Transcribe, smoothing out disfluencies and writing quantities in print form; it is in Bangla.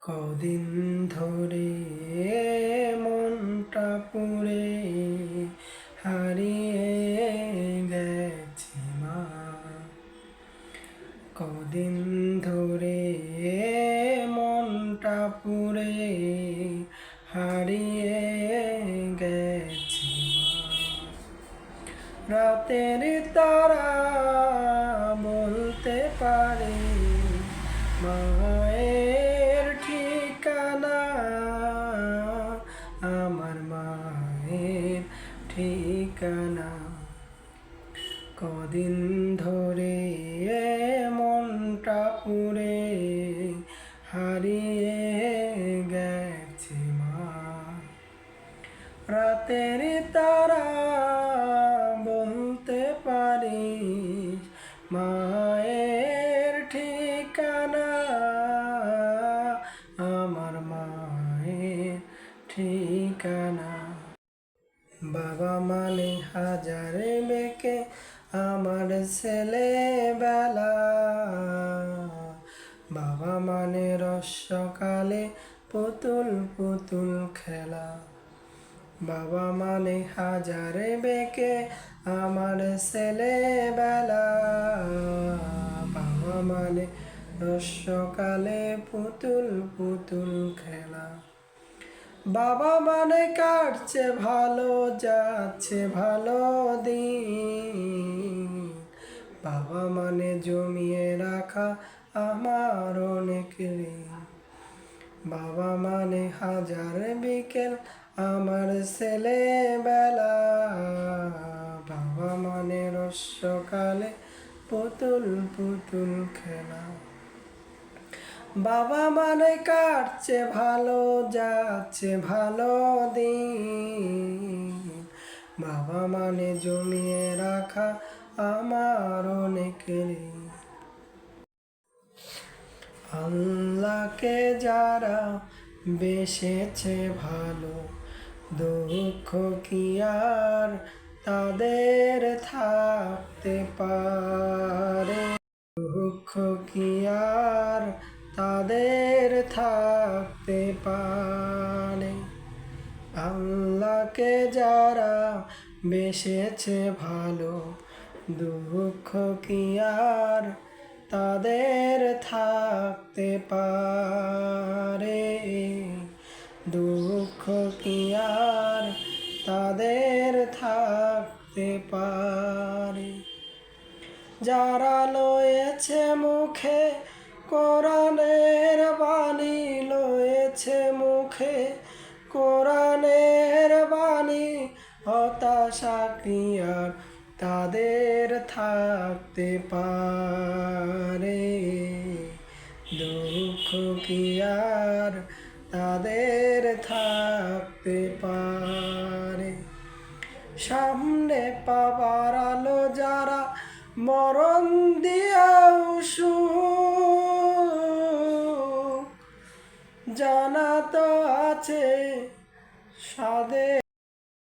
কদিন ধরে মনটা পুড়ে হারিয়ে গেছে মা। কদিন ধরে মনটা পুড়ে হারিয়ে গেছে মা। রাতের তারা বলতে পারে মায়ের ঠিকানা, আমার মায়ের ঠিকানা। কদিন ধরে মনটা পুড়ে হারিয়ে গেছে মা। রাতের তারা বলতে পারি মায়ের ঠিকানা, আমার মায়ের ঠিকানা। বাবা মানে হাজার বেঁকে আমার ছেলেবেলা, বাবা মানে রসকালে পুতুল পুতুল খেলা। বাবা মানে হাজার বেঁকে আমার ছেলেবেলা, বাবা মানে রসকালে পুতুল পুতুল খেলা। বাবা মানে কাটছে ভালো, যাচ্ছে ভালো দিন, বাবা মানে জমিয়ে রাখা আমার অনেক ঋণ। বাবা মানে হাজার বিকেল আমার ছেলেবেলা, বাবা মানে রসকালে পুতুল পুতুল খেলা। বাবা মানে কাটছে ভালো, যাচ্ছে ভালো দিন, বাবা মানে জমিয়ে রাখা আমার অনেক ঋণ। আল্লাহকে যারা বেসেছে ভালো, দুঃখ কি আর তাদের থাকতে পারে, দুঃখ কি আর তাদের থাকতে পারে। আল্লাহকে যারা বেসেছে ভালো, দুঃখ কি আর তাদের থাকতে পারে, দুঃখ কি আর তাদের থাকতে পারে। যারা লয়েছে মুখে কোরআনের বাণী, লয়েছে মুখে কোরআনের বাণী, হতাশা কি আর তাদের থাকতে পারে, দুঃখ কি আর তাদের থাকতে পারে। সামনে পাবার আলো যারা মরণ দিয়াও সুখ, জানা তো আছে সাদে।